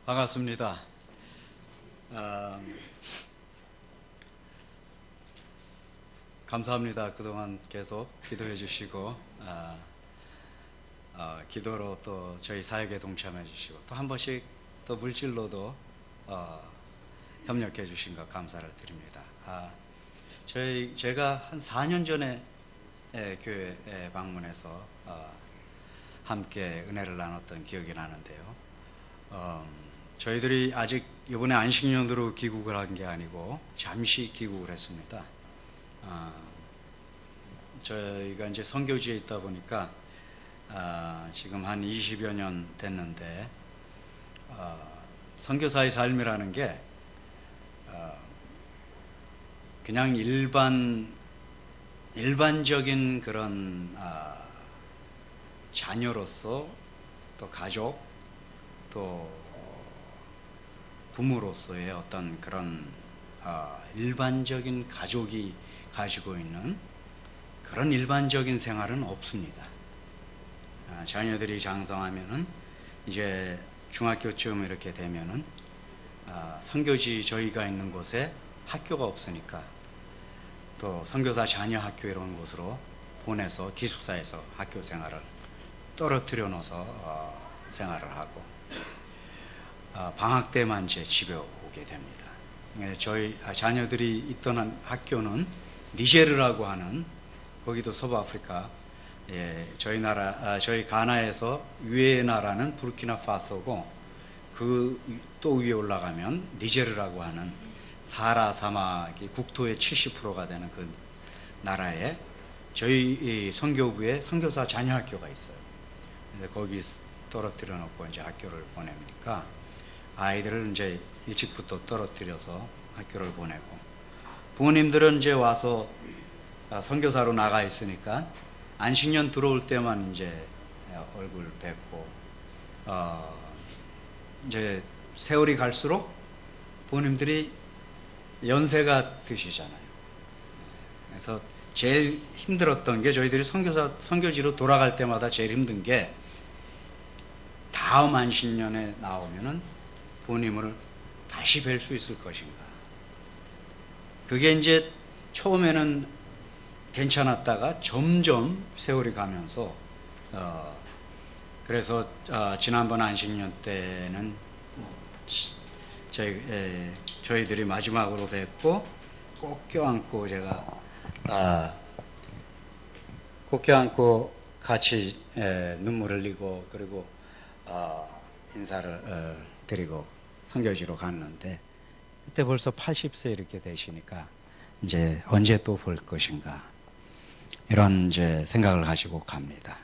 반갑습니다. 어, 감사합니다. 그동안 계속 기도해 주시고 기도로 또 저희 사역에 동참해 주시고 또 한 번씩 또 물질로도 협력해 주신 것 감사를 드립니다. 제가 한 4년 전에 교회에 방문해서 함께 은혜를 나눴던 기억이 나는데요. 저희들이 아직 이번에 안식년으로 귀국을 한 게 아니고 잠시 귀국을 했습니다. 저희가 이제 선교지에 있다 보니까 지금 한 20여 년 됐는데 선교사의 삶이라는 게 그냥 일반적인 그런 자녀로서 또 가족 또 부모로서의 어떤 그런 일반적인 가족이 가지고 있는 그런 일반적인 생활은 없습니다. 자녀들이 장성하면은 이제 중학교쯤 이렇게 되면은 선교지 저희가 있는 곳에 학교가 없으니까 또 선교사 자녀 학교 이런 곳으로 보내서 기숙사에서 학교 생활을 떨어뜨려 놓아서 생활을 하고 방학 때만 제 집에 오게 됩니다. 저희 자녀들이 있던 학교는 니제르라고 하는 거기도 서부아프리카 저희 가나에서 위에 나라는 부르키나파소고 그 또 위에 올라가면 니제르라고 하는 사하라 사막이 국토의 70%가 되는 그 나라에 저희 선교부에 선교사 자녀 학교가 있어요. 거기 떨어뜨려 놓고 이제 학교를 보냅니까 아이들을 이제 일찍부터 떨어뜨려서 학교를 보내고 부모님들은 이제 와서 선교사로 나가 있으니까 안식년 들어올 때만 이제 얼굴 뵙고 이제 세월이 갈수록 부모님들이 연세가 드시잖아요. 그래서 제일 힘들었던 게 저희들이 선교지로 돌아갈 때마다 제일 힘든 게 다음 안식년에 나오면은 부모님을 다시 뵐 수 있을 것인가. 그게 이제 처음에는 괜찮았다가 점점 세월이 가면서 그래서 지난번 안식년 때는 저희들이 마지막으로 뵙고 꼭 껴안고 제가 꼭 껴안고 같이 눈물 흘리고 그리고 인사를 드리고 선교지로 갔는데 그때 벌써 80세 이렇게 되시니까 이제 언제 또 볼 것인가 이런 이제 생각을 가지고 갑니다.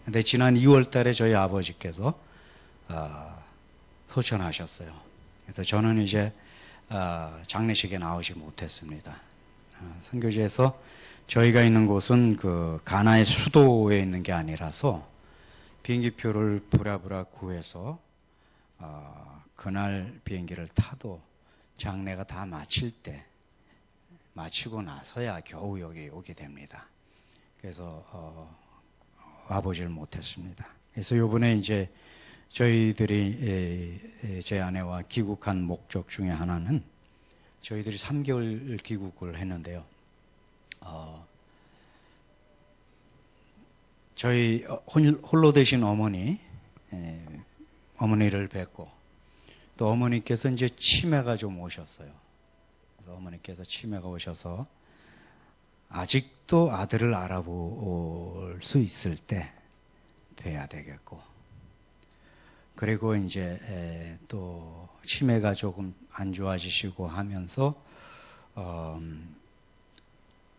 근데 지난 2월 달에 저희 아버지께서 소천하셨어요. 그래서 저는 이제 장례식에 나오지 못했습니다. 선교지에서 저희가 있는 곳은 그 가나의 수도에 있는 게 아니라서 비행기표를 부랴부랴 구해서 그날 비행기를 타도 장례가 다 마치고 나서야 겨우 여기 오게 됩니다. 그래서 와보질 못했습니다. 그래서 요번에 이제 저희들이 제 아내와 귀국한 목적 중에 하나는 저희들이 3개월 귀국을 했는데요. 저희 홀로 되신 어머니를 뵙고 또 어머니께서 이제 치매가 좀 오셨어요. 그래서 어머니께서 치매가 오셔서 아직도 아들을 알아볼 수 있을 때 뵈야 되겠고 그리고 이제 또 치매가 조금 안 좋아지시고 하면서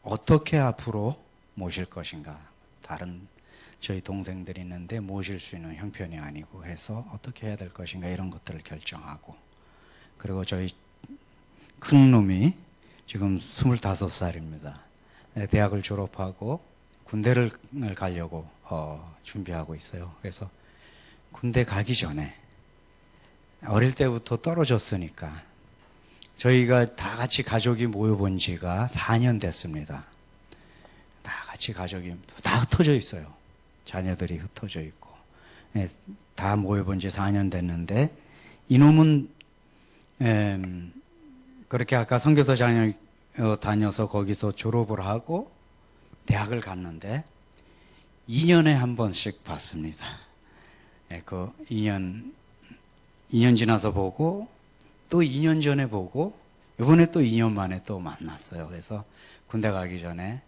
어떻게 앞으로 모실 것인가 다른 저희 동생들이 있는데 모실 수 있는 형편이 아니고 해서 어떻게 해야 될 것인가 이런 것들을 결정하고 그리고 저희 큰 놈이 지금 25살입니다. 대학을 졸업하고 군대를 가려고 준비하고 있어요. 그래서 군대 가기 전에 어릴 때부터 떨어졌으니까 저희가 다 같이 가족이 모여본 지가 4년 됐습니다. 다 같이 가족이 다 흩어져 있어요. 자녀들이 흩어져 있고 다 모여본 지 4년 됐는데 이놈은 그렇게 아까 선교사 장을 다녀서 거기서 졸업을 하고 대학을 갔는데 2년에 한 번씩 봤습니다. 그 2년 지나서 보고 또 2년 전에 보고 이번에 또 2년 만에 또 만났어요. 그래서 군대 가기 전에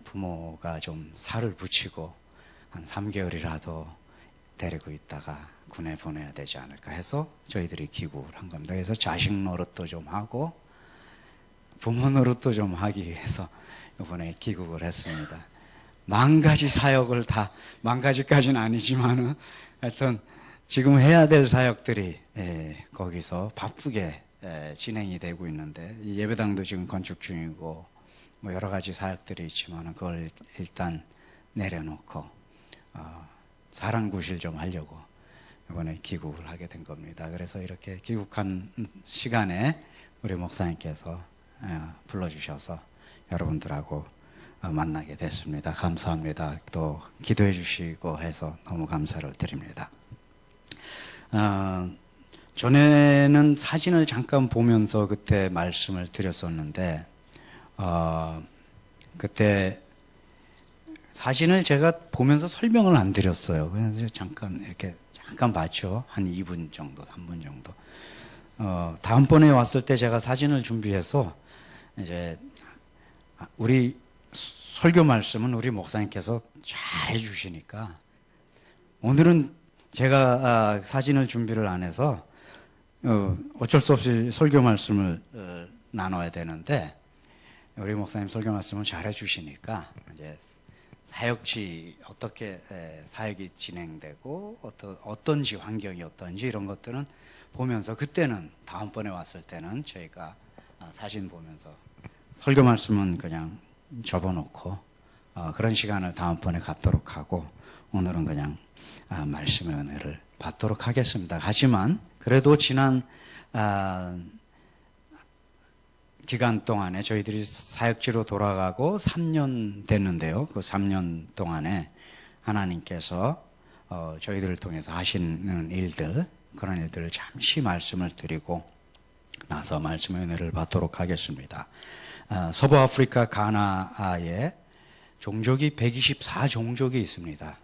부모가 좀 살을 붙이고 한 3개월이라도 데리고 있다가 군에 보내야 되지 않을까 해서 저희들이 기국을 한 겁니다. 그래서 자식 노릇도 좀 하고 부모 노릇도 좀 하기 위해서 이번에 기국을 했습니다. 만 가지 사역을 다, 만 가지까지는 아니지만은 하여튼 지금 해야 될 사역들이 거기서 바쁘게 진행이 되고 있는데, 예배당도 지금 건축 중이고 뭐 여러 가지 사역들이 있지만은 그걸 일단 내려놓고 사랑구실 좀 하려고 이번에 기국을 하게 된 겁니다. 그래서 이렇게 기국한 시간에 우리 목사님께서 불러주셔서 여러분들하고 만나게 됐습니다. 감사합니다. 또 기도해 주시고 해서 너무 감사를 드립니다. 전에는 사진을 잠깐 보면서 그때 말씀을 드렸었는데, 그때 사진을 제가 보면서 설명을 안 드렸어요. 그래서 잠깐 이렇게 잠깐 봤죠. 한 2분 정도, 3분 정도. 다음번에 왔을 때 제가 사진을 준비해서 이제 우리 설교 말씀은 우리 목사님께서 잘 해주시니까 오늘은 제가 사진을 준비를 안 해서 어쩔 수 없이 설교 말씀을 나눠야 되는데, 우리 목사님 설교 말씀을 잘 해주시니까 이제 사역지 어떻게 사역이 진행되고 어떤지 환경이 어떤지 이런 것들은 보면서, 그때는 다음번에 왔을 때는 저희가 사진 보면서 설교 말씀은 그냥 접어놓고 그런 시간을 다음번에 갖도록 하고, 오늘은 그냥 말씀의 은혜를 받도록 하겠습니다. 하지만 그래도 지난 기간 동안에 저희들이 사역지로 돌아가고 3년 됐는데요. 그 3년 동안에 하나님께서 저희들을 통해서 하시는 일들, 그런 일들을 잠시 말씀을 드리고 나서 말씀의 은혜를 받도록 하겠습니다. 서부 아프리카 가나에 종족이 124종족이 있습니다.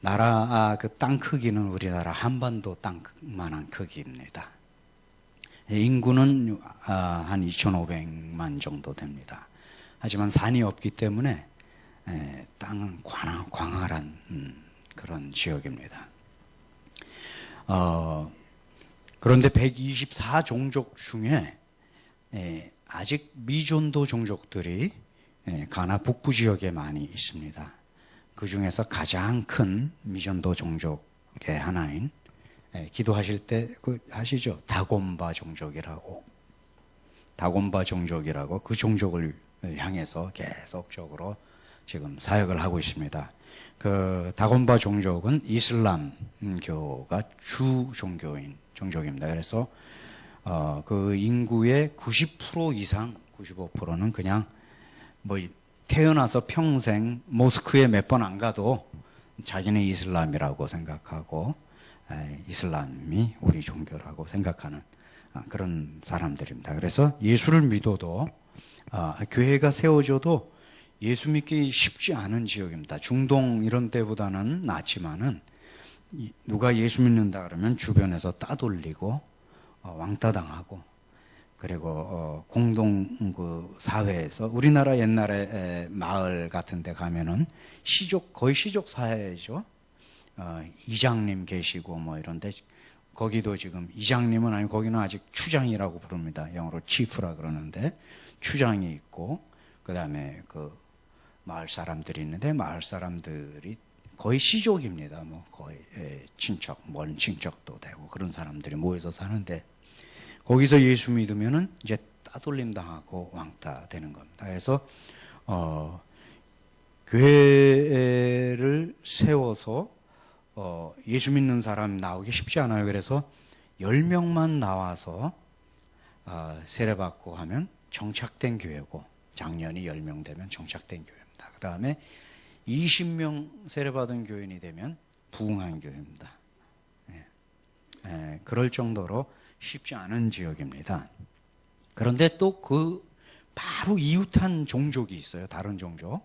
나라 그 땅 크기는 우리나라 한반도 땅만한 크기입니다. 인구는 한 2,500만 정도 됩니다. 하지만 산이 없기 때문에 땅은 광활한 그런 지역입니다. 그런데 124종족 중에 아직 미존도 종족들이 가나 북부 지역에 많이 있습니다. 그 중에서 가장 큰 미존도 종족의 하나인, 기도하실 때 그 하시죠? 다곤바 종족이라고 그 종족을 향해서 계속적으로 지금 사역을 하고 있습니다. 그 다곤바 종족은 이슬람교가 주 종족입니다. 그래서 그 인구의 90% 이상, 95%는 그냥 뭐 태어나서 평생 모스크에 몇 번 안 가도 자기는 이슬람이라고 생각하고 이슬람이 우리 종교라고 생각하는 그런 사람들입니다. 그래서 예수를 믿어도 교회가 세워져도 예수 믿기 쉽지 않은 지역입니다. 중동 이런 데보다는 낫지만은 누가 예수 믿는다 그러면 주변에서 따돌리고 왕따 당하고, 그리고 공동 그 사회에서, 우리나라 옛날에 마을 같은 데 가면은 거의 시족 사회죠. 이장님 계시고 뭐 이런데, 거기도 지금 이장님은 아니고 거기는 아직 추장이라고 부릅니다. 영어로 치프라 그러는데 추장이 있고, 그 다음에 그 마을 사람들이 있는데 마을 사람들이 거의 시족입니다. 뭐 거의 친척, 먼 친척도 되고 그런 사람들이 모여서 사는데, 거기서 예수 믿으면은 이제 따돌림 당하고 왕따 되는 겁니다. 그래서 교회를 세워서 예수 믿는 사람 나오기 쉽지 않아요. 그래서 10명만 나와서 세례받고 하면 정착된 교회고, 작년이 10명 되면 정착된 교회입니다. 그 다음에 20명 세례받은 교인이 되면 부흥한 교회입니다. 그럴 정도로 쉽지 않은 지역입니다. 그런데 또 그 바로 이웃한 종족이 있어요. 다른 종족.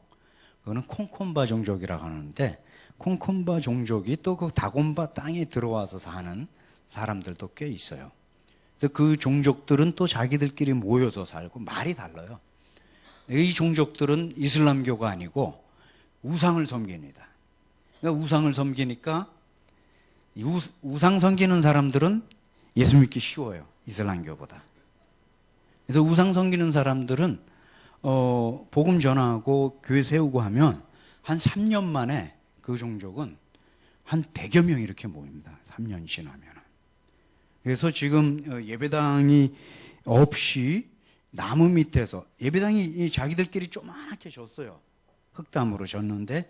그거는 콩콤바 종족이라고 하는데, 콩콤바 종족이 또 그 다곤바 땅에 들어와서 사는 사람들도 꽤 있어요. 그래서 그 종족들은 또 자기들끼리 모여서 살고 말이 달라요. 이 종족들은 이슬람교가 아니고 우상을 섬깁니다. 그러니까 우상을 섬기니까 우상 섬기는 사람들은 예수 믿기 쉬워요. 이슬람교보다. 그래서 우상 섬기는 사람들은 복음 전하고 교회 세우고 하면 한 3년 만에 그 종족은 한 100여 명 이렇게 모입니다. 3년 지나면. 그래서 지금 예배당이 없이 나무 밑에서 예배당이 자기들끼리 조그맣게 졌어요. 흙담으로 졌는데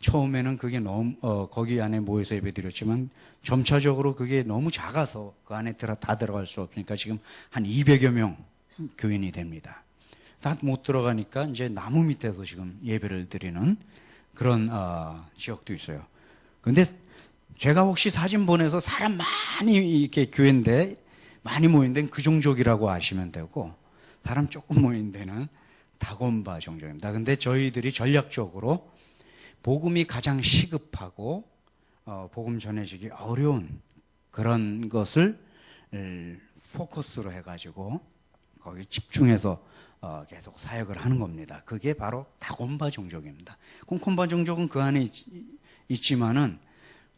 처음에는 그게 너무 거기 안에 모여서 예배드렸지만 점차적으로 그게 너무 작아서 그 안에 다 들어갈 수 없으니까 지금 한 200여 명 교인이 됩니다. 다 못 들어가니까 이제 나무 밑에서 지금 예배를 드리는 그런 지역도 있어요. 근데 제가 혹시 사진 보내서 사람 많이 이렇게 교회인데 많이 모인 데는 그 종족이라고 아시면 되고, 사람 조금 모인 데는 다곤바 종족입니다. 근데 저희들이 전략적으로 복음이 가장 시급하고 복음 전해지기 어려운 그런 것을 포커스로 해가지고 거기 집중해서 계속 사역을 하는 겁니다. 그게 바로 다곤바 종족입니다. 콩콤바 종족은 그 안에 있지만은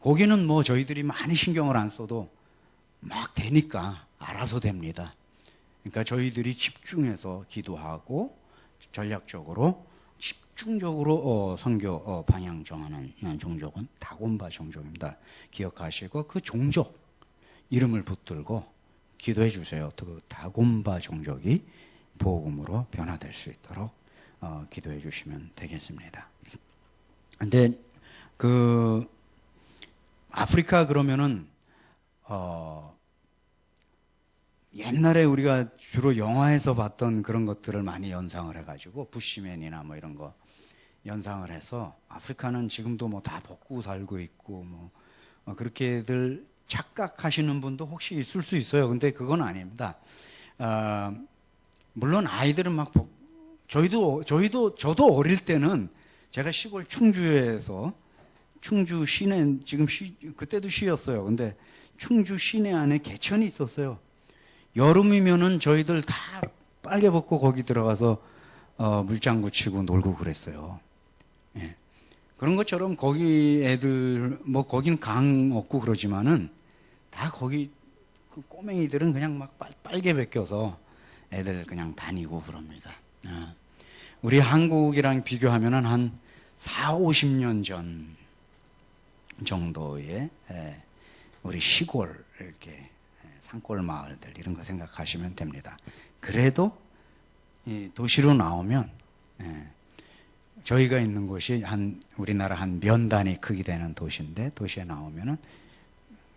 거기는 뭐 저희들이 많이 신경을 안 써도 막 되니까 알아서 됩니다. 그러니까 저희들이 집중해서 기도하고 전략적으로 집중적으로 선교 방향 정하는 종족은 다곤바 종족입니다. 기억하시고 그 종족 이름을 붙들고 기도해 주세요. 그 다곤바 종족이 복음으로 변화될 수 있도록 기도해 주시면 되겠습니다. 근데 그 아프리카 그러면은 옛날에 우리가 주로 영화에서 봤던 그런 것들을 많이 연상을 해가지고 부시맨이나 뭐 이런 거 연상을 해서 아프리카는 지금도 뭐 다 먹고 살고 있고 뭐 그렇게들 착각하시는 분도 혹시 있을 수 있어요. 근데 그건 아닙니다. 물론 아이들은 막 저도 어릴 때는 제가 시골 충주에서 충주 시내 지금 그때도 시였어요. 근데 충주 시내 안에 개천이 있었어요. 여름이면은 저희들 다 빨개 벗고 거기 들어가서 물장구 치고 놀고 그랬어요. 예. 그런 것처럼 거기 애들 뭐 거긴 강 없고 그러지만은 다 거기 그 꼬맹이들은 그냥 막 빨개 벗겨서 애들 그냥 다니고 그럽니다. 우리 한국이랑 비교하면은 한 4, 50년 전 정도의 우리 시골 이렇게 산골 마을들 이런 거 생각하시면 됩니다. 그래도 이 도시로 나오면 저희가 있는 곳이 우리나라 한 면 단위 크기 되는 도시인데 도시에 나오면은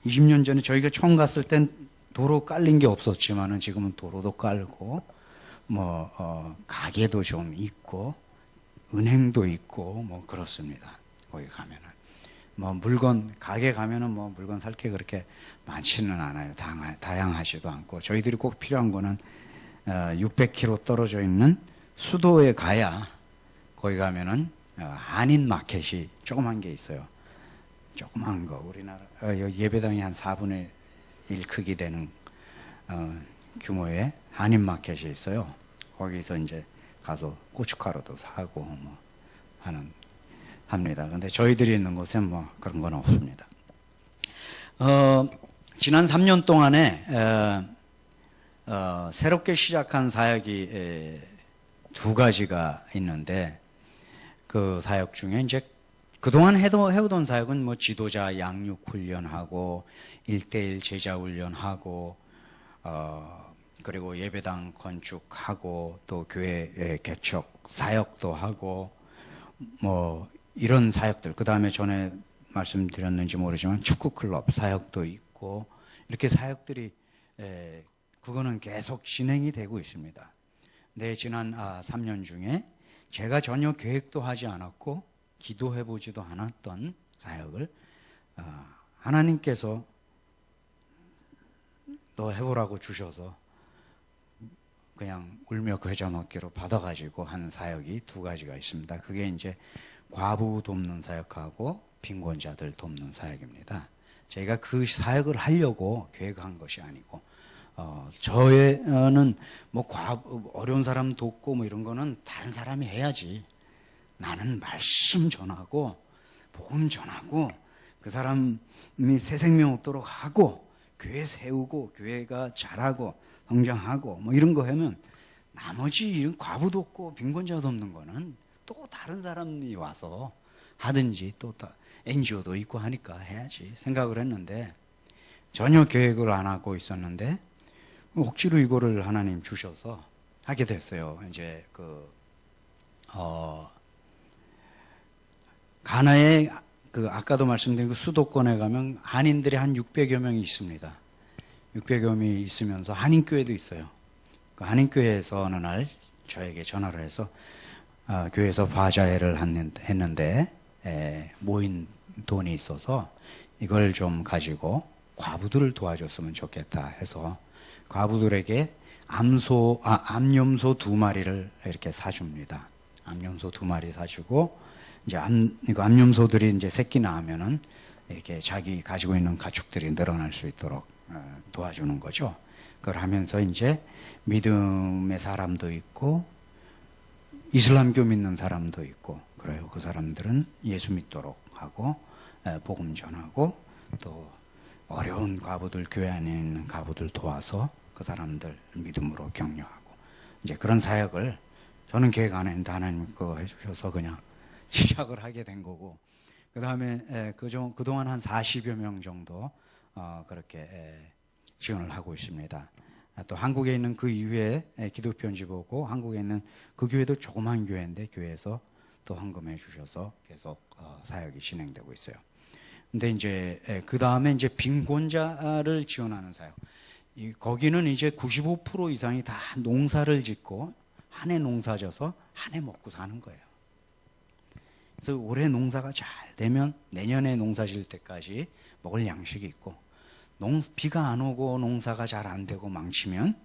20년 전에 저희가 처음 갔을 땐 도로 깔린 게 없었지만은 지금은 도로도 깔고 가게도 좀 있고 은행도 있고 뭐 그렇습니다. 거기 가면은 가게 가면은 물건 살 게 그렇게 많지는 않아요. 다양하지도 않고 저희들이 꼭 필요한 거는 600km 떨어져 있는 수도에 가야 거기 가면은 한인 마켓이 조그만 게 있어요. 조그만 거 우리나라 예배당이 한 4분의 1 크기 되는 규모의 한인 마켓이 있어요. 거기서 이제 가서 고춧가루도 사고 합니다. 근데 저희들이 있는 곳엔 그런 건 없습니다. 지난 3년 동안에 새롭게 시작한 사역이 2가지가 있는데 그 사역 중에 이제 그동안 해오던 사역은 지도자 양육 훈련하고 1:1 제자 훈련하고 그리고 예배당 건축하고 또 교회 개척 사역도 하고 이런 사역들, 그 다음에 전에 말씀드렸는지 모르지만 축구클럽 사역도 있고 이렇게 사역들이 그거는 계속 진행이 되고 있습니다. 네, 지난 3년 중에 제가 전혀 계획도 하지 않았고 기도해보지도 않았던 사역을 하나님께서 너 해보라고 주셔서 그냥 울며 겨자 먹기로 받아가지고 하는 사역이 두 가지가 있습니다. 그게 이제 과부 돕는 사역하고 빈곤자들 돕는 사역입니다. 저희가 그 사역을 하려고 계획한 것이 아니고, 저는 뭐 어려운 사람 돕고 뭐 이런 거는 다른 사람이 해야지. 나는 말씀 전하고, 복음 전하고, 그 사람이 새 생명 얻도록 하고, 교회 세우고, 교회가 자라고, 성장하고, 뭐 이런 거 하면, 나머지 이런 과부 돕고, 빈곤자 돕는 거는 또 다른 사람이 와서 하든지, 또 NGO도 있고 하니까 해야지 생각을 했는데, 전혀 계획을 안 하고 있었는데, 억지로 이거를 하나님 주셔서 하게 됐어요. 이제 가나에 아까도 말씀드린 그 수도권에 가면 한인들이 한 600여 명이 있습니다. 600여 명이 있으면서 한인교회도 있어요. 그 한인교회에서 어느 날 저에게 전화를 해서 교회에서 바자회를 했는데 모인 돈이 있어서 이걸 좀 가지고 과부들을 도와줬으면 좋겠다 해서 과부들에게 암염소 2마리를 이렇게 사줍니다. 암염소 2마리 사주고, 이제 암염소들이 이제 새끼 낳으면은 이렇게 자기 가지고 있는 가축들이 늘어날 수 있도록 도와주는 거죠. 그걸 하면서 이제 믿음의 사람도 있고, 이슬람교 믿는 사람도 있고, 그래요. 그 사람들은 예수 믿도록 하고, 복음 전하고, 또 어려운 과부들, 교회 안에 있는 과부들 도와서 그 사람들 믿음으로 격려하고, 이제 그런 사역을 저는 계획 안 했는데 하나님 그거 해주셔서 그냥 시작을 하게 된 거고, 그 다음에 그동안 한 40여 명 정도 그렇게 지원을 하고 있습니다. 또 한국에 있는 그 이후에 기독편집오고 한국에 있는 그 교회도 조그만 교회인데 교회에서 또 헌금해 주셔서 계속 사역이 진행되고 있어요. 근데 이제 그 다음에 이제 빈곤자를 지원하는 사역. 거기는 이제 95% 이상이 다 농사를 짓고 한 해 농사 져서 한 해 먹고 사는 거예요. 그래서 올해 농사가 잘 되면 내년에 농사 질 때까지 먹을 양식이 있고, 비가 안 오고 농사가 잘 안 되고 망치면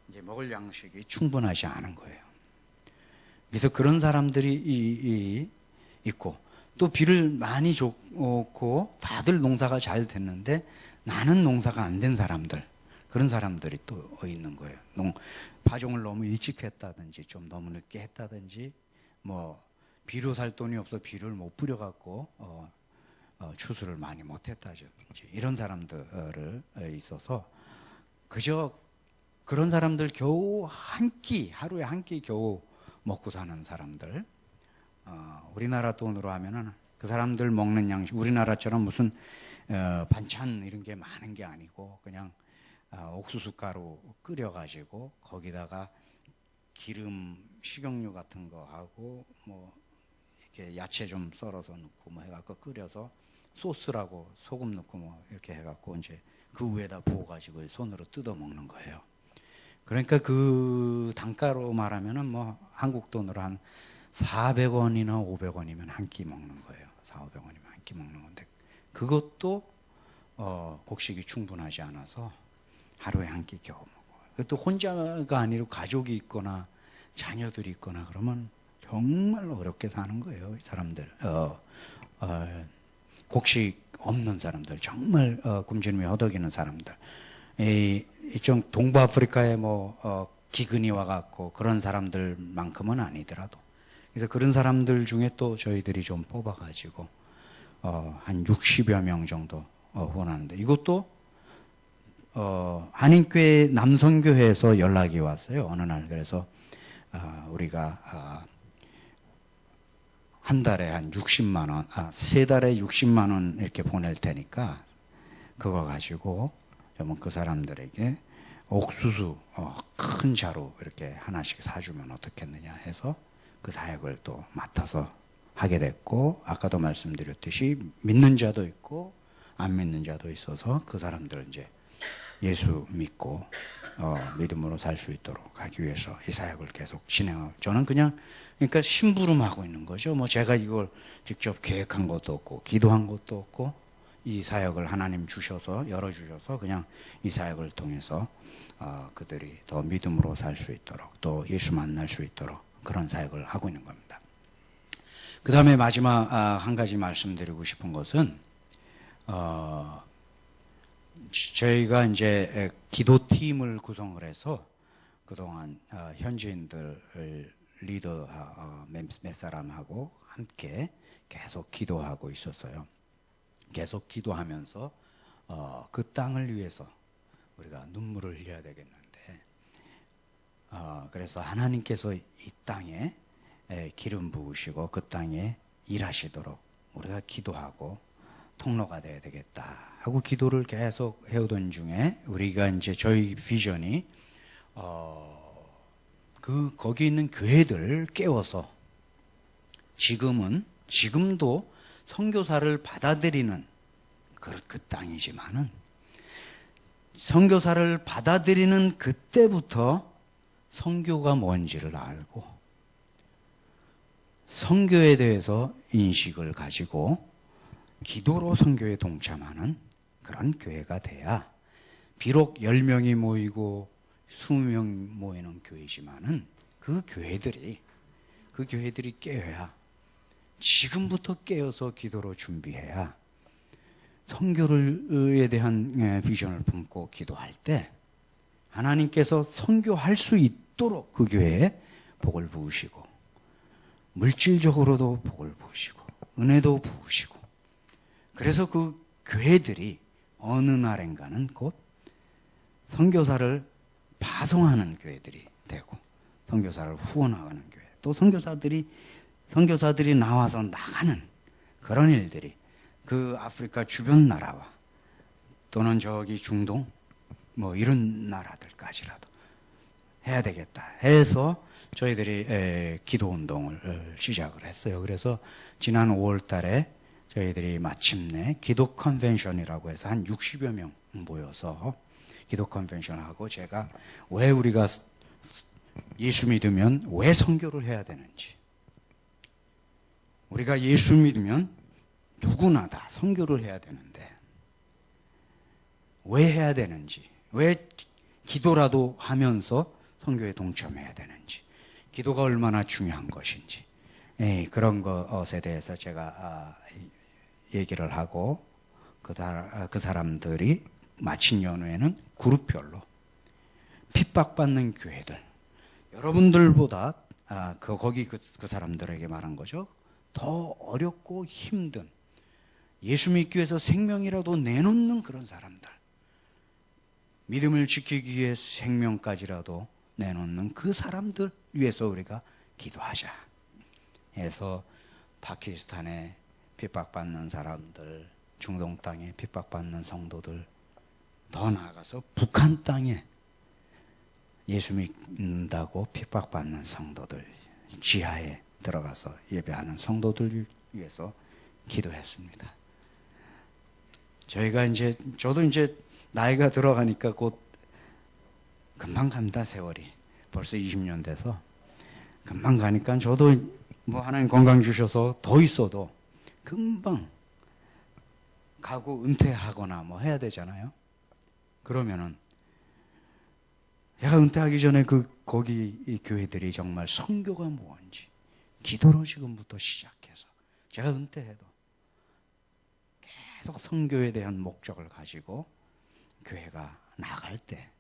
이제 먹을 양식이 충분하지 않은 거예요. 그래서 그런 사람들이 있고, 또 비를 많이 줬고 다들 농사가 잘 됐는데 나는 농사가 안 된 사람들, 그런 사람들이 또 있는 거예요. 파종을 너무 일찍 했다든지 좀 너무 늦게 했다든지, 뭐 비료 살 돈이 없어 비료를 못 뿌려갖고 추수를 많이 못했다든지 이런 사람들 있어서 그저 그런 사람들 겨우 하루에 한 끼 겨우 먹고 사는 사람들, 우리나라 돈으로 하면은 그 사람들 먹는 양식, 우리나라처럼 무슨 반찬 이런 게 많은 게 아니고 그냥 옥수수 가루 끓여가지고 거기다가 기름, 식용유 같은 거 하고 뭐 이렇게 야채 좀 썰어서 넣고 뭐 해갖고 끓여서 소스라고 소금 넣고 뭐 이렇게 해갖고 이제 그 위에다 부어가지고 손으로 뜯어 먹는 거예요. 그러니까 그 단가로 말하면은 뭐 한국 돈으로 한 400원이나 500원이면 한 끼 먹는 거예요. 400~500원이면 한 끼 먹는 건데 그것도 곡식이 충분하지 않아서 하루에 한 끼 겨우 먹고, 또 혼자가 아니고 가족이 있거나 자녀들이 있거나 그러면 정말 어렵게 사는 거예요. 이 사람들 곡식 없는 사람들, 정말 굶주림에 허덕이는 사람들, 이쪽 동부아프리카에 뭐 기근이 와갖고 그런 사람들만큼은 아니더라도, 그래서 그런 사람들 중에 또 저희들이 좀 뽑아가지고 한 60여 명 정도 후원하는데, 이것도 한인교회 남성교회에서 연락이 왔어요. 어느 날. 그래서 우리가 한 달에 한 60만 원, 세 달에 60만 원 이렇게 보낼 테니까 그거 가지고 그 사람들에게 옥수수 큰 자루 이렇게 하나씩 사주면 어떻겠느냐 해서 그 사역을 또 맡아서 하게 됐고, 아까도 말씀드렸듯이 믿는 자도 있고 안 믿는 자도 있어서 그 사람들 이제 예수 믿고 믿음으로 살 수 있도록 하기 위해서 이 사역을 계속 진행하고, 저는 그러니까 심부름하고 있는 거죠. 뭐 제가 이걸 직접 계획한 것도 없고 기도한 것도 없고 이 사역을 하나님 주셔서 열어주셔서 그냥 이 사역을 통해서 그들이 더 믿음으로 살 수 있도록 또 예수 만날 수 있도록 그런 사역을 하고 있는 겁니다. 그 다음에 마지막 한 가지 말씀드리고 싶은 것은 저희가 이제 기도팀을 구성을 해서 그동안 현지인들 리더 몇 사람하고 함께 계속 기도하고 있었어요. 계속 기도하면서 그 땅을 위해서 우리가 눈물을 흘려야 되겠는데 그래서 하나님께서 이 땅에 기름 부으시고 그 땅에 일하시도록 우리가 기도하고 통로가 돼야 되겠다 하고 기도를 계속 해오던 중에 우리가 이제 저희 비전이 거기 있는 교회들을 깨워서 지금도 선교사를 받아들이는 그 땅이지만은 선교사를 받아들이는 그때부터 선교가 뭔지를 알고 선교에 대해서 인식을 가지고 기도로 선교에 동참하는 그런 교회가 돼야 비록 10명이 모이고 20명 모이는 교회지만은 그 교회들이 깨어야 지금부터 깨어서 기도로 준비해야 선교에 대한 비전을 품고 기도할 때 하나님께서 선교할 수 있도록 그 교회에 복을 부으시고 물질적으로도 복을 부으시고 은혜도 부으시고 그래서 그 교회들이 어느 날인가는 곧 선교사를 파송하는 교회들이 되고 선교사를 후원하는 교회 또 선교사들이 나와서 나가는 그런 일들이 그 아프리카 주변 나라와 또는 저기 중동 뭐 이런 나라들까지라도 해야 되겠다 해서 저희들이 기도 운동을 시작을 했어요. 그래서 지난 5월 달에 저희들이 마침내 기도 컨벤션이라고 해서 한 60여 명 모여서 기도 컨벤션하고 제가 왜 우리가 예수 믿으면 왜 선교를 해야 되는지 우리가 예수 믿으면 누구나 다 선교를 해야 되는데 왜 해야 되는지 왜 기도라도 하면서 선교에 동참해야 되는지 기도가 얼마나 중요한 것인지 그런 것에 대해서 제가 얘기를 하고 그 사람들이 마친 연후에는 그룹별로 핍박받는 교회들 여러분들보다 거기 그 사람들에게 말한 거죠. 더 어렵고 힘든 예수 믿기 위해서 생명이라도 내놓는 그런 사람들 믿음을 지키기 위해 생명까지라도 내놓는 그 사람들 위해서 우리가 기도하자 해서 파키스탄에 핍박받는 사람들 중동 땅에 핍박받는 성도들 더 나아가서 북한 땅에 예수 믿는다고 핍박받는 성도들 지하에 들어가서 예배하는 성도들 위해서 기도했습니다. 저도 이제 나이가 들어가니까 곧 금방 간다 세월이 벌써 20년 돼서 금방 가니까 저도 뭐 하나님 건강 주셔서 더 있어도 금방 가고 은퇴하거나 뭐 해야 되잖아요. 그러면은 제가 은퇴하기 전에 거기 이 교회들이 정말 선교가 뭔지 기도로 지금부터 시작해서 제가 은퇴해도 계속 선교에 대한 목적을 가지고 교회가 나갈 때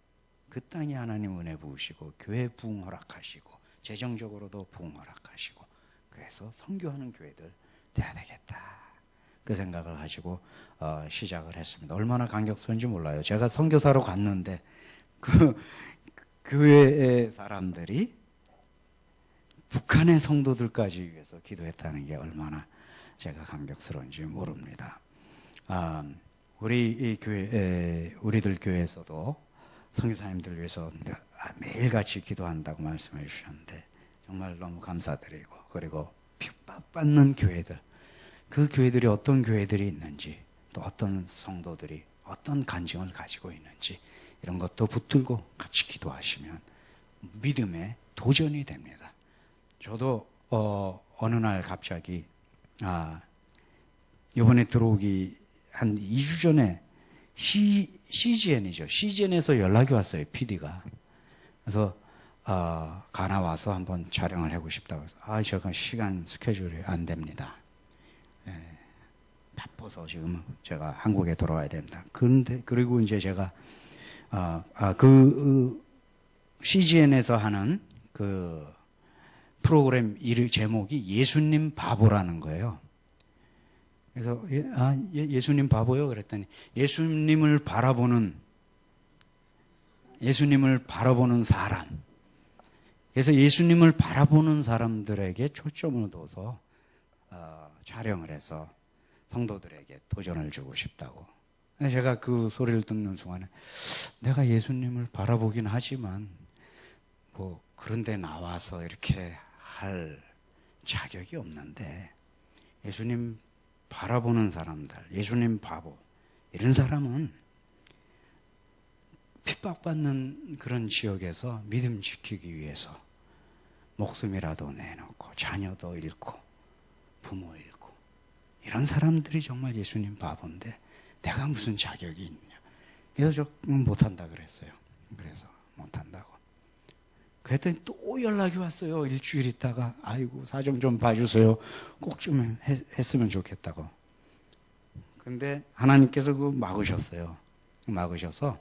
그 땅에 하나님 은혜 부으시고 교회 부흥 허락하시고 재정적으로도 부흥 허락하시고 그래서 선교하는 교회들 돼야 되겠다 그 생각을 가지고 시작을 했습니다. 얼마나 감격스러운지 몰라요. 제가 선교사로 갔는데 그 교회의 사람들이 북한의 성도들까지 위해서 기도했다는 게 얼마나 제가 감격스러운지 모릅니다. 우리들 교회에서도 선교사님들 위해서 매일같이 기도한다고 말씀해 주셨는데 정말 너무 감사드리고 그리고 핍박받는 교회들 그 교회들이 어떤 교회들이 있는지 또 어떤 성도들이 어떤 간증을 가지고 있는지 이런 것도 붙들고 같이 기도하시면 믿음의 도전이 됩니다. 저도 어느 날 갑자기 이번에 들어오기 한 2주 전에 CGN이죠. CGN에서 연락이 왔어요. PD가. 그래서 가나 와서 한번 촬영을 하고 싶다고 해서 제가 시간 스케줄이 안 됩니다. 바빠서 지금 제가 한국에 돌아와야 됩니다. 그런데 그리고 이제 제가 CGN에서 하는 그 프로그램 제목이 예수님 바보라는 거예요. 그래서 예수님 바보요? 그랬더니 예수님을 바라보는 사람. 그래서 예수님을 바라보는 사람들에게 초점을 둬서 촬영을 해서 성도들에게 도전을 주고 싶다고. 제가 그 소리를 듣는 순간에 내가 예수님을 바라보긴 하지만 뭐 그런데 나와서 이렇게 할 자격이 없는데 예수님 바라보는 사람들, 예수님 바보 이런 사람은 핍박받는 그런 지역에서 믿음 지키기 위해서 목숨이라도 내놓고 자녀도 잃고 부모 잃고 이런 사람들이 정말 예수님 바보인데 내가 무슨 자격이 있냐. 그래서 저 못한다 그랬어요. 그래서 못한다고. 그랬더니 또 연락이 왔어요. 일주일 있다가 아이고 사정 좀 봐주세요. 꼭 좀 했으면 좋겠다고. 근데 하나님께서 그거 막으셨어요. 막으셔서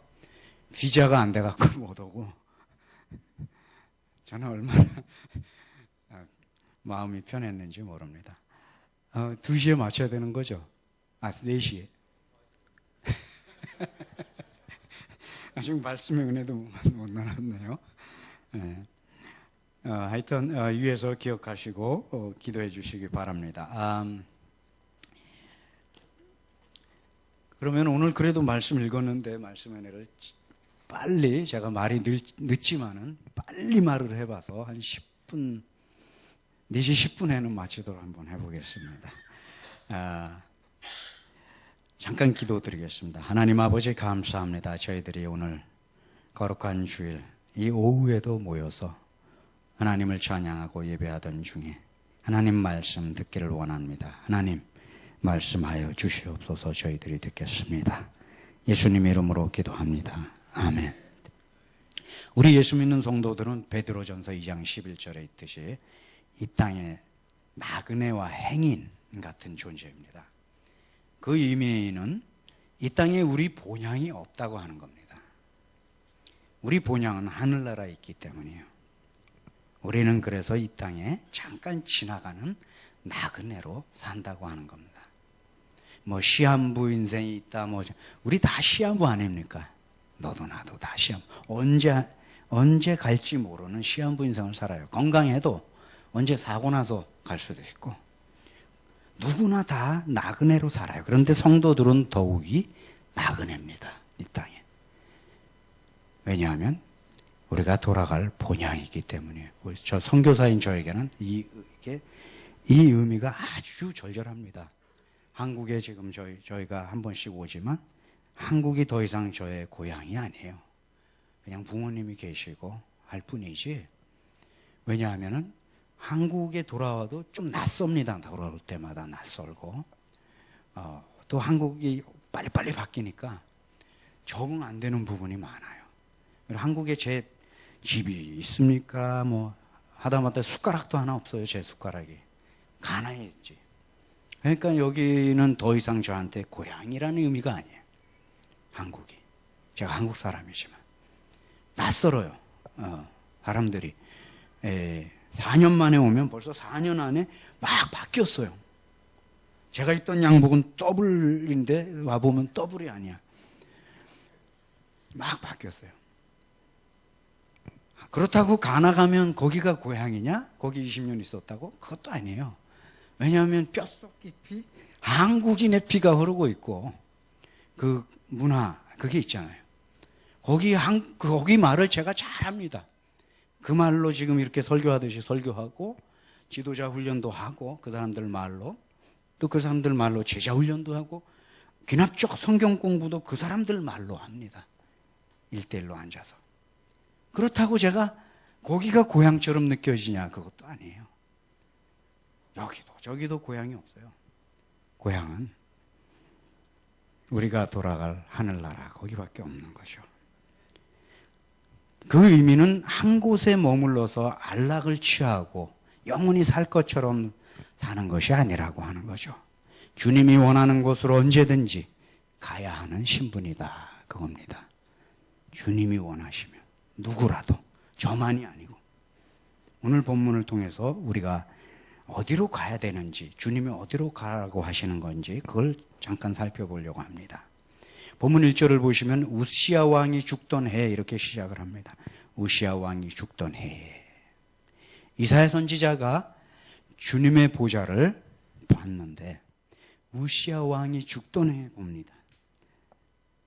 비자가 안 돼갖고 못 오고 저는 얼마나 마음이 편했는지 모릅니다. 2시에 맞춰야 되는 거죠? 4시에. 아직 말씀의 은혜도 못 나눴네요. 네. 하여튼 위에서 기억하시고 기도해 주시기 바랍니다. 그러면 오늘 그래도 말씀 읽었는데 말씀의 은혜를 빨리 제가 말이 늦지만은 빨리 말을 해봐서 한 10분 4시 10분에는 마치도록 한번 해보겠습니다. 잠깐 기도드리겠습니다. 하나님 아버지 감사합니다. 저희들이 오늘 거룩한 주일 이 오후에도 모여서 하나님을 찬양하고 예배하던 중에 하나님 말씀 듣기를 원합니다. 하나님 말씀하여 주시옵소서. 저희들이 듣겠습니다. 예수님 이름으로 기도합니다. 아멘. 우리 예수 믿는 성도들은 베드로전서 2장 11절에 있듯이 이 땅에 나그네와 행인 같은 존재입니다. 그 의미는 이 땅에 우리 본향이 없다고 하는 겁니다. 우리 본향은 하늘나라에 있기 때문이에요. 우리는 그래서 이 땅에 잠깐 지나가는 나그네로 산다고 하는 겁니다. 뭐 시한부 인생이 있다, 우리 다 시한부 아닙니까? 너도 나도 다 시한부. 언제 갈지 모르는 시한부 인생을 살아요. 건강해도 언제 사고 나서 갈 수도 있고 누구나 다 나그네로 살아요. 그런데 성도들은 더욱이 나그네입니다. 이 땅에. 왜냐하면 우리가 돌아갈 본향이기 때문이에요. 저 선교사인 저에게는 이 의미가 아주 절절합니다. 한국에 지금 저희가 한 번씩 오지만 한국이 더 이상 저의 고향이 아니에요. 그냥 부모님이 계시고 할 뿐이지. 왜냐하면은 한국에 돌아와도 좀 낯섭니다. 돌아올 때마다 낯설고 또 한국이 빨리빨리 바뀌니까 적응 안 되는 부분이 많아요. 한국에 제 집이 있습니까? 하다못해 숟가락도 하나 없어요. 제 숟가락이 가나에 있지. 그러니까 여기는 더 이상 저한테 고향이라는 의미가 아니에요. 한국이. 제가 한국 사람이지만 낯설어요. 사람들이 4년 만에 오면 벌써 4년 안에 막 바뀌었어요. 제가 입던 양복은 더블인데 와보면 더블이 아니야. 막 바뀌었어요. 그렇다고 가나 가면 거기가 고향이냐? 거기 20년 있었다고? 그것도 아니에요. 왜냐하면 뼛속 깊이 한국인의 피가 흐르고 있고 그 문화 그게 있잖아요. 거기 말을 제가 잘합니다. 그 말로 지금 이렇게 설교하듯이 설교하고 지도자 훈련도 하고 그 사람들 말로 또 그 사람들 말로 제자 훈련도 하고 귀납적 성경 공부도 그 사람들 말로 합니다. 1대1로 앉아서. 그렇다고 제가 거기가 고향처럼 느껴지냐? 그것도 아니에요. 여기도 저기도 고향이 없어요. 고향은 우리가 돌아갈 하늘나라 거기밖에 없는 거죠. 그 의미는 한 곳에 머물러서 안락을 취하고 영원히 살 것처럼 사는 것이 아니라고 하는 거죠. 주님이 원하는 곳으로 언제든지 가야 하는 신분이다, 그겁니다. 주님이 원하시면 누구라도, 저만이 아니고. 오늘 본문을 통해서 우리가 어디로 가야 되는지, 주님이 어디로 가라고 하시는 건지 그걸 잠깐 살펴보려고 합니다. 본문 1절을 보시면 우시야 왕이 죽던 해, 이렇게 시작을 합니다. 우시야 왕이 죽던 해. 이사야 선지자가 주님의 보좌를 봤는데 우시야 왕이 죽던 해 봅니다.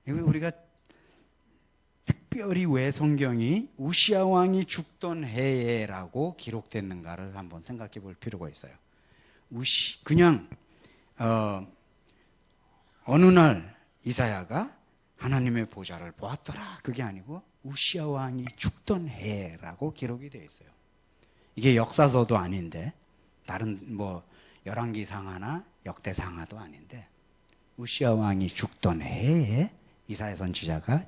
우리가 특별히 왜 성경이 우시야 왕이 죽던 해라고 기록됐는가를 한번 생각해 볼 필요가 있어요. 그냥 어느 날 이사야가 하나님의 보좌를 보았더라, 그게 아니고 우시야 왕이 죽던 해라고 기록이 되어 있어요. 이게 역사서도 아닌데, 다른 열왕기상하나 역대상하도 아닌데, 우시야 왕이 죽던 해에 이사야 선지자가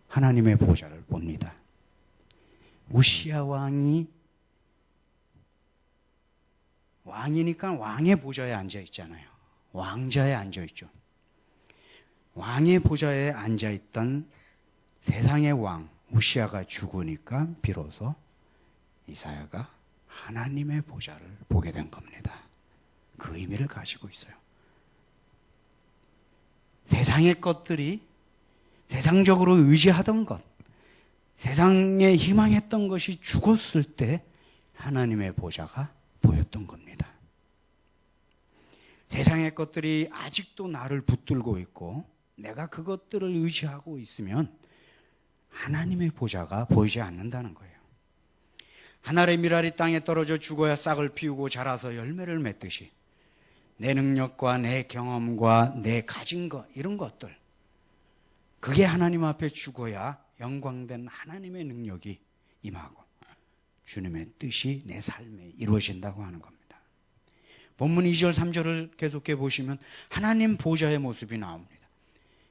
하나님의 보좌를 봅니다. 우시야 왕이 왕이니까 왕의 보좌에 앉아 있잖아요. 왕좌에 앉아 있죠. 왕의 보좌에 앉아있던 세상의 왕 우시야가 죽으니까 비로소 이사야가 하나님의 보좌를 보게 된 겁니다. 그 의미를 가지고 있어요. 세상의 것들이, 세상적으로 의지하던 것, 세상에 희망했던 것이 죽었을 때 하나님의 보좌가 보였던 겁니다. 세상의 것들이 아직도 나를 붙들고 있고 내가 그것들을 의지하고 있으면 하나님의 보좌가 보이지 않는다는 거예요. 하늘의 미랄이 땅에 떨어져 죽어야 싹을 피우고 자라서 열매를 맺듯이 내 능력과 내 경험과 내 가진 것, 이런 것들, 그게 하나님 앞에 죽어야 영광된 하나님의 능력이 임하고 주님의 뜻이 내 삶에 이루어진다고 하는 겁니다. 본문 2절 3절을 계속해 보시면 하나님 보좌의 모습이 나옵니다.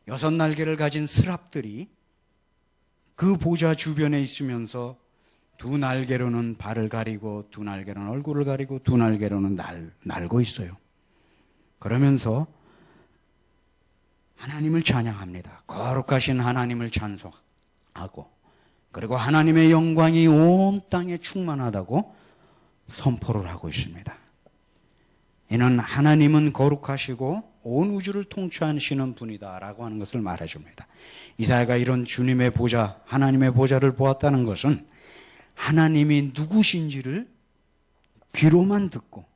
6날개를 가진 스랍들이 그 보좌 주변에 있으면서 2날개로는 발을 가리고 2날개로는 얼굴을 가리고 2날개로는 날고 있어요. 그러면서 하나님을 찬양합니다. 거룩하신 하나님을 찬송하고, 그리고 하나님의 영광이 온 땅에 충만하다고 선포를 하고 있습니다. 이는 하나님은 거룩하시고 온 우주를 통치하시는 분이다라고 하는 것을 말해줍니다. 이사야가 이런 주님의 보좌, 하나님의 보좌를 보았다는 것은 하나님이 누구신지를 귀로만 듣고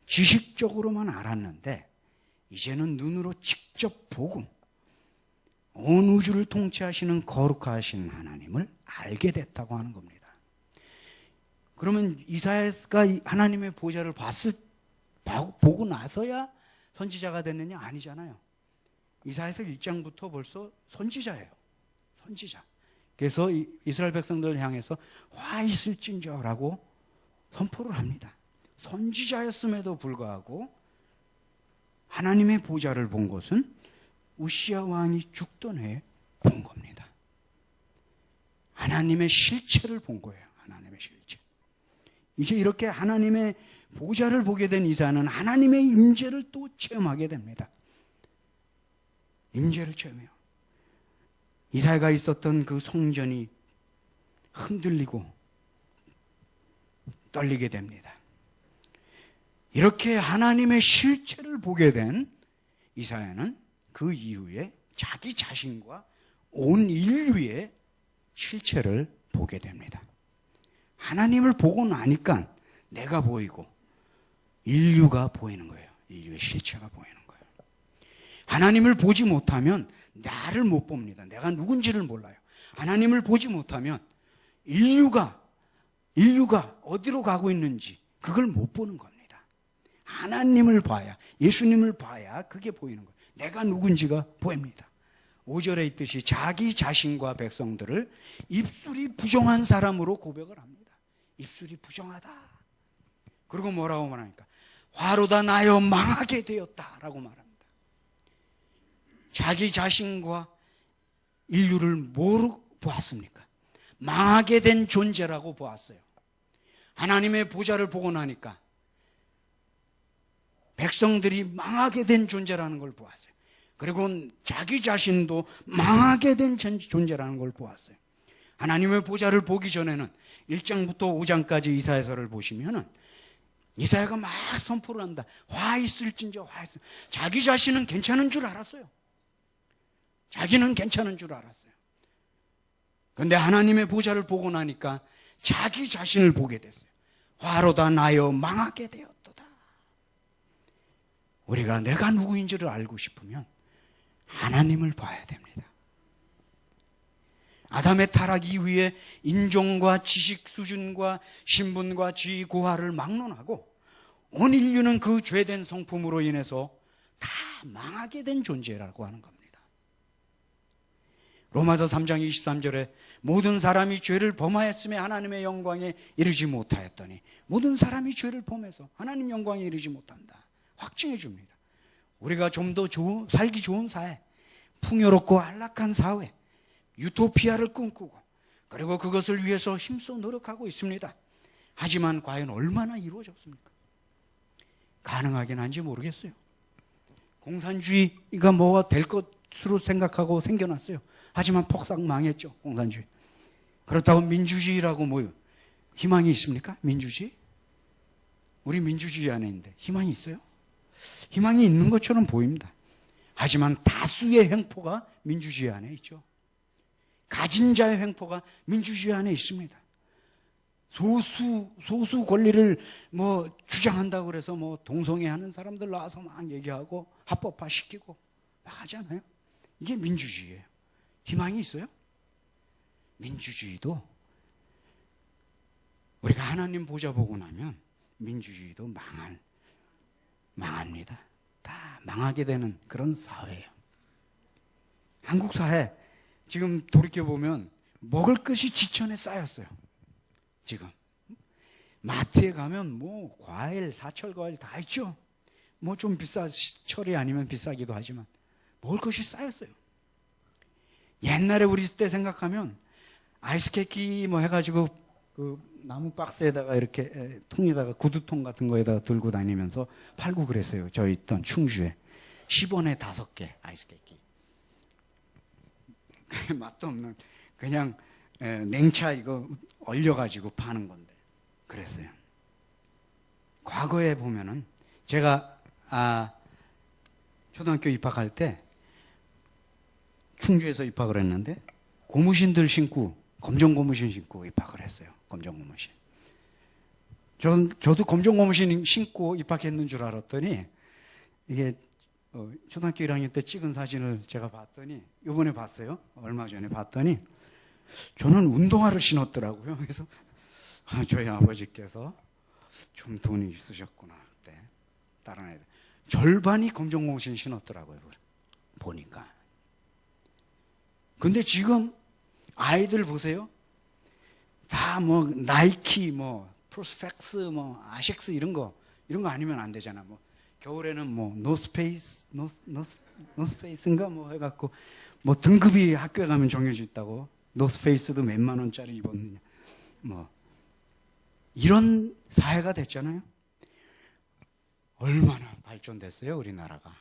지식적으로만 알았는데 이제는 눈으로 직접 보고 온 우주를 통치하시는 거룩하신 하나님을 알게 됐다고 하는 겁니다. 그러면 이사야가 하나님의 보좌를 보고 나서야 선지자가 됐느냐? 아니잖아요. 이사야서 1장부터 벌써 선지자예요. 선지자. 그래서 이스라엘 백성들을 향해서 와 있을진저라고 선포를 합니다. 선지자였음에도 불구하고 하나님의 보좌를 본 것은 우시야 왕이 죽던 해에 본 겁니다. 하나님의 실체를 본 거예요. 하나님의 실체. 이제 이렇게 하나님의 보좌를 보게 된 이사야는 하나님의 임재를 또 체험하게 됩니다. 임재를 체험해요. 이사야가 있었던 그 성전이 흔들리고 떨리게 됩니다. 이렇게 하나님의 실체를 보게 된 이사야는 그 이후에 자기 자신과 온 인류의 실체를 보게 됩니다. 하나님을 보고 나니까 내가 보이고 인류가 보이는 거예요. 인류의 실체가 보이는 거예요. 하나님을 보지 못하면 나를 못 봅니다. 내가 누군지를 몰라요. 하나님을 보지 못하면 인류가 어디로 가고 있는지 그걸 못 보는 겁니다. 하나님을 봐야, 예수님을 봐야 그게 보이는 거예요. 내가 누군지가 보입니다. 5절에 있듯이 자기 자신과 백성들을 입술이 부정한 사람으로 고백을 합니다. 입술이 부정하다. 그리고 뭐라고 말하니까 화로다 나여 망하게 되었다라고 말합니다. 자기 자신과 인류를 뭐로 보았습니까? 망하게 된 존재라고 보았어요. 하나님의 보좌를 보고 나니까 백성들이 망하게 된 존재라는 걸 보았어요. 그리고 자기 자신도 망하게 된 존재라는 걸 보았어요. 하나님의 보좌를 보기 전에는 1장부터 5장까지 이사야서를 보시면은 이사야가 막 선포를 합니다. 화 있을진저 화 있을. 자기 자신은 괜찮은 줄 알았어요. 자기는 괜찮은 줄 알았어요. 그런데 하나님의 보좌를 보고 나니까 자기 자신을 보게 됐어요. 화로다 나여 망하게 되었도다. 우리가 내가 누구인지를 알고 싶으면 하나님을 봐야 됩니다. 아담의 타락 이후에 인종과 지식 수준과 신분과 지위 고하를 막론하고 온 인류는 그 죄된 성품으로 인해서 다 망하게 된 존재라고 하는 겁니다. 로마서 3장 23절에 모든 사람이 죄를 범하였으며 하나님의 영광에 이르지 못하였더니 모든 사람이 죄를 범해서 하나님 영광에 이르지 못한다. 확증해 줍니다. 우리가 좀 더 살기 좋은 사회, 풍요롭고 안락한 사회, 유토피아를 꿈꾸고 그리고 그것을 위해서 힘써 노력하고 있습니다. 하지만 과연 얼마나 이루어졌습니까? 가능하긴 한지 모르겠어요. 공산주의가 뭐가 될 것으로 생각하고 생겨났어요. 하지만 폭삭 망했죠, 공산주의. 그렇다고 민주주의라고 뭐 희망이 있습니까? 민주주의? 우리 민주주의 안에 있는데 희망이 있어요? 희망이 있는 것처럼 보입니다. 하지만 다수의 횡포가 민주주의 안에 있죠. 가진 자의 횡포가 민주주의 안에 있습니다. 소수 권리를 뭐 주장한다고 그래서 뭐 동성애하는 사람들 나와서 막 얘기하고 합법화 시키고 막 하잖아요. 이게 민주주의예요. 희망이 있어요? 민주주의도 우리가 하나님 보좌 보고 나면 민주주의도 망합니다. 다 망하게 되는 그런 사회예요. 한국 사회 지금 돌이켜보면 먹을 것이 지천에 쌓였어요. 지금 마트에 가면 뭐 과일, 사철 과일 다 있죠. 뭐 좀 철이 아니면 비싸기도 하지만 먹을 것이 쌓였어요. 옛날에 우리 때 생각하면 아이스케이크 뭐 해가지고 그 나무 박스에다가 이렇게 통에다가 구두통 같은 거에다가 들고 다니면서 팔고 그랬어요. 저 있던 충주에 10원에 5개 아이스케이크. 맛도 없는 그냥 냉차 이거 얼려가지고 파는 건데 그랬어요. 과거에 보면은 제가 초등학교 입학할 때 충주에서 입학을 했는데 고무신들 신고 검정 고무신 신고 입학을 했어요. 검정 고무신. 저도 검정 고무신 신고 입학했는 줄 알았더니 이게 초등학교 1학년 때 찍은 사진을 제가 봤더니 이번에 봤어요. 얼마 전에 봤더니 저는 운동화를 신었더라고요. 그래서 저희 아버지께서 좀 돈이 있으셨구나. 그때 다른 애들 절반이 검정 고무신 신었더라고요. 보니까. 근데 지금 아이들 보세요. 다 뭐 나이키, 뭐 프로스펙스, 뭐 아식스 이런 거 아니면 안 되잖아. 뭐 겨울에는 뭐 노스페이스인가 뭐 해갖고 뭐 등급이 학교에 가면 정해져 있다고. 노스페이스도 몇만 원짜리 입었느냐. 뭐 이런 사회가 됐잖아요. 얼마나 발전됐어요, 우리나라가.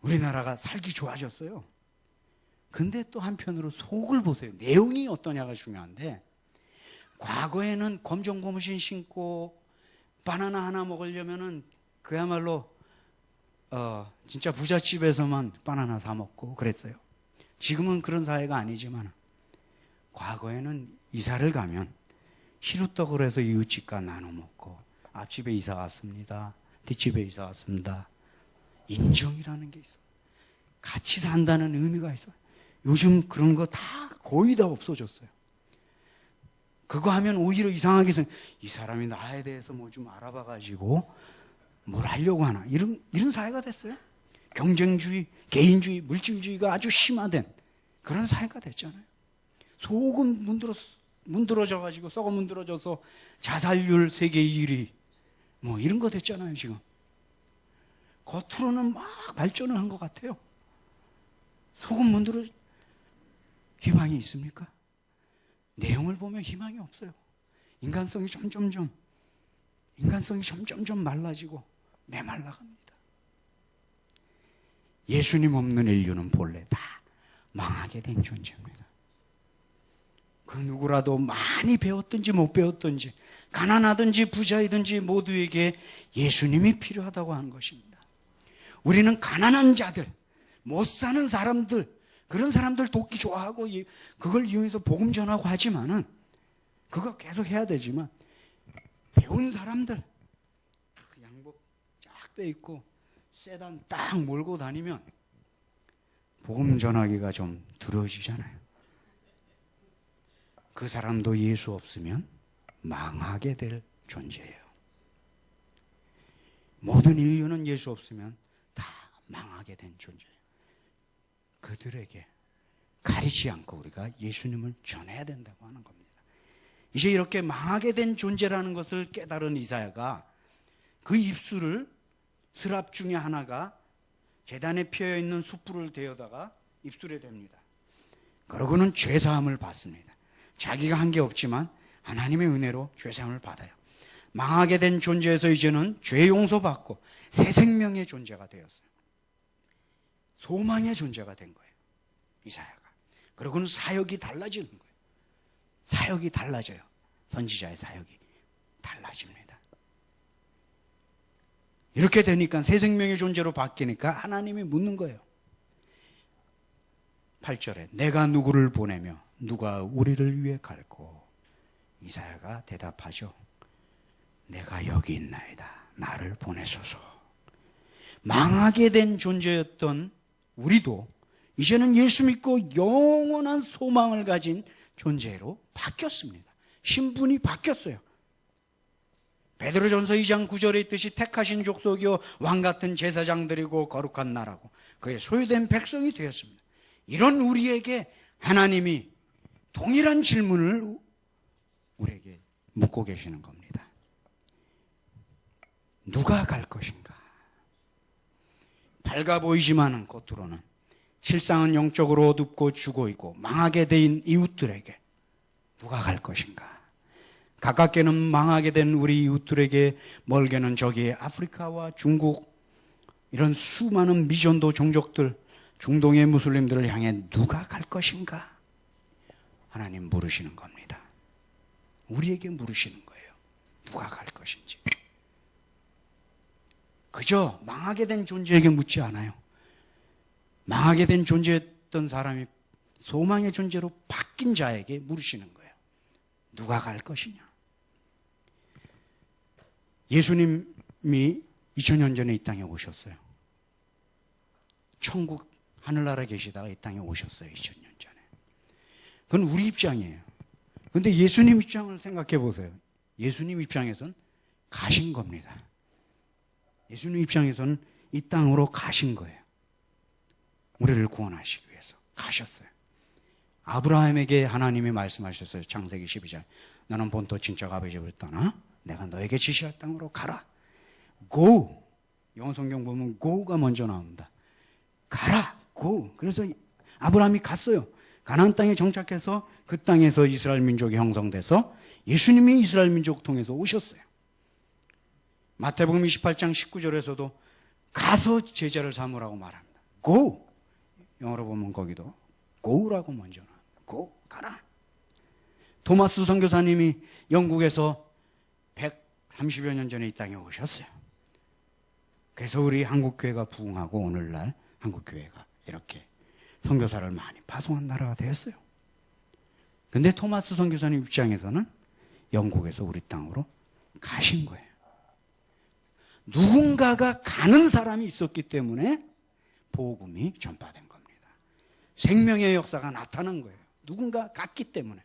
우리나라가 살기 좋아졌어요. 근데 또 한편으로 속을 보세요. 내용이 어떠냐가 중요한데 과거에는 검정 고무신 신고 바나나 하나 먹으려면은 그야말로 진짜 부잣집에서만 바나나 사 먹고 그랬어요. 지금은 그런 사회가 아니지만 과거에는 이사를 가면 시루떡을 해서 이웃집과 나눠 먹고 앞집에 이사 왔습니다. 뒷집에 이사 왔습니다. 인정이라는 게 있어. 같이 산다는 의미가 있어. 요즘 그런 거 다 거의 다 없어졌어요. 그거 하면 오히려 이상하게 이 사람이 나에 대해서 뭐 좀 알아봐가지고 뭘 하려고 하나 이런 사회가 됐어요. 경쟁주의, 개인주의, 물질주의가 아주 심화된 그런 사회가 됐잖아요. 속은 문드러져가지고 썩어 문드러져서 자살률 세계 1위 뭐 이런 거 됐잖아요 지금. 겉으로는 막 발전을 한 것 같아요. 속은 문드러 희망이 있습니까? 내용을 보면 희망이 없어요. 인간성이 점점점 말라지고 메말라갑니다. 예수님 없는 인류는 본래 다 망하게 된 존재입니다. 그 누구라도 많이 배웠든지 못 배웠든지 가난하든지 부자이든지 모두에게 예수님이 필요하다고 하는 것입니다. 우리는 가난한 자들, 못 사는 사람들, 그런 사람들 돕기 좋아하고 그걸 이용해서 복음 전하고 하지만은 그거 계속 해야 되지만 배운 사람들 양복 쫙 빼입고 세단 딱 몰고 다니면 복음 전하기가 좀 두려워지잖아요. 그 사람도 예수 없으면 망하게 될 존재예요. 모든 인류는 예수 없으면 다 망하게 된 존재예요. 그들에게 가리지 않고 우리가 예수님을 전해야 된다고 하는 겁니다. 이제 이렇게 망하게 된 존재라는 것을 깨달은 이사야가 그 입술을 스랍 중에 하나가 제단에 피어있는 숯불을 데워다가 입술에 댑니다. 그러고는 죄사함을 받습니다. 자기가 한 게 없지만 하나님의 은혜로 죄사함을 받아요. 망하게 된 존재에서 이제는 죄 용서받고 새 생명의 존재가 되었어요. 소망의 존재가 된 거예요, 이사야가. 그러고는 사역이 달라지는 거예요. 사역이 달라져요. 선지자의 사역이 달라집니다. 이렇게 되니까 새 생명의 존재로 바뀌니까 하나님이 묻는 거예요. 8절에 내가 누구를 보내며 누가 우리를 위해 갈고, 이사야가 대답하죠. 내가 여기 있나이다. 나를 보내소서. 망하게 된 존재였던 우리도 이제는 예수 믿고 영원한 소망을 가진 존재로 바뀌었습니다. 신분이 바뀌었어요. 베드로전서 2장 9절에 있듯이 택하신 족속이요 왕같은 제사장들이고 거룩한 나라고 그의 소유된 백성이 되었습니다. 이런 우리에게 하나님이 동일한 질문을 우리에게 묻고 계시는 겁니다. 누가 갈 것인가? 밝아 보이지만은 겉으로는 실상은 영적으로 어둡고 죽어있고 망하게 된 이웃들에게 누가 갈 것인가? 가깝게는 망하게 된 우리 이웃들에게, 멀게는 저기 아프리카와 중국 이런 수많은 미전도 종족들, 중동의 무슬림들을 향해 누가 갈 것인가? 하나님 물으시는 겁니다. 우리에게 물으시는 거예요. 누가 갈 것인지. 그저 망하게 된 존재에게 묻지 않아요. 망하게 된 존재였던 사람이 소망의 존재로 바뀐 자에게 물으시는 거예요. 누가 갈 것이냐? 예수님이 2000년 전에 이 땅에 오셨어요. 천국 하늘나라에 계시다가 이 땅에 오셨어요. 2000년 전에. 그건 우리 입장이에요. 그런데 예수님 입장을 생각해 보세요. 예수님 입장에선 가신 겁니다. 예수님 입장에서는 이 땅으로 가신 거예요. 우리를 구원하시기 위해서 가셨어요. 아브라함에게 하나님이 말씀하셨어요. 창세기 12장. 너는 본토 친척 아버지 집을 떠나 내가 너에게 지시할 땅으로 가라. Go. 영어 성경 보면 go가 먼저 나옵니다. 가라. Go. 그래서 아브라함이 갔어요. 가나안 땅에 정착해서 그 땅에서 이스라엘 민족이 형성돼서 예수님이 이스라엘 민족 통해서 오셨어요. 마태복음 28장 19절에서도 가서 제자를 삼으라고 말합니다. Go. 영어로 보면 거기도 go라고 먼저 나옵니다. Go. 가라. 토마스 선교사님이 영국에서 130여 년 전에 이 땅에 오셨어요. 그래서 우리 한국교회가 부흥하고 오늘날 한국교회가 이렇게 선교사를 많이 파송한 나라가 되었어요. 근데 토마스 선교사님 입장에서는 영국에서 우리 땅으로 가신 거예요. 누군가가 가는 사람이 있었기 때문에 복음이 전파된 겁니다. 생명의 역사가 나타난 거예요. 누군가 갔기 때문에.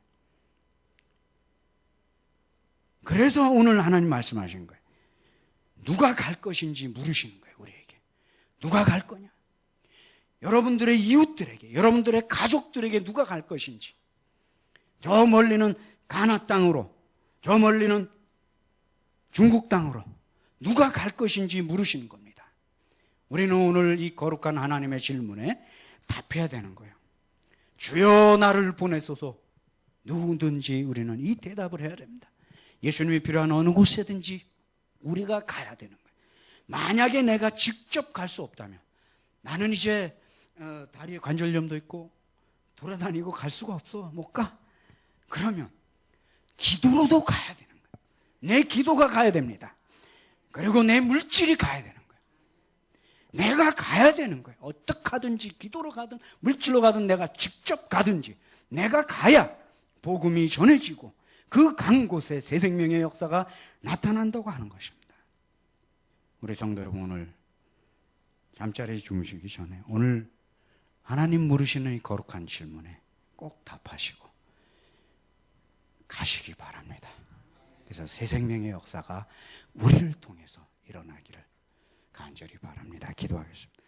그래서 오늘 하나님 말씀하신 거예요. 누가 갈 것인지 물으시는 거예요, 우리에게. 누가 갈 거냐? 여러분들의 이웃들에게, 여러분들의 가족들에게 누가 갈 것인지. 저 멀리는 가나 땅으로, 저 멀리는 중국 땅으로 누가 갈 것인지 물으시는 겁니다. 우리는 오늘 이 거룩한 하나님의 질문에 답해야 되는 거예요. 주여 나를 보내소서. 누구든지 우리는 이 대답을 해야 됩니다. 예수님이 필요한 어느 곳에든지 우리가 가야 되는 거예요. 만약에 내가 직접 갈 수 없다면, 나는 이제 다리에 관절염도 있고 돌아다니고 갈 수가 없어, 못 가. 그러면 기도로도 가야 되는 거예요. 내 기도가 가야 됩니다. 그리고 내 물질이 가야 되는 거예요. 내가 가야 되는 거예요. 어떻게 하든지, 기도로 가든 물질로 가든 내가 직접 가든지 내가 가야 복음이 전해지고 그 간 곳에 새 생명의 역사가 나타난다고 하는 것입니다. 우리 성도 여러분, 오늘 잠자리에 주무시기 전에 오늘 하나님 물으시는 이 거룩한 질문에 꼭 답하시고 가시기 바랍니다. 그래서 새 생명의 역사가 우리를 통해서 일어나기를 간절히 바랍니다. 기도하겠습니다.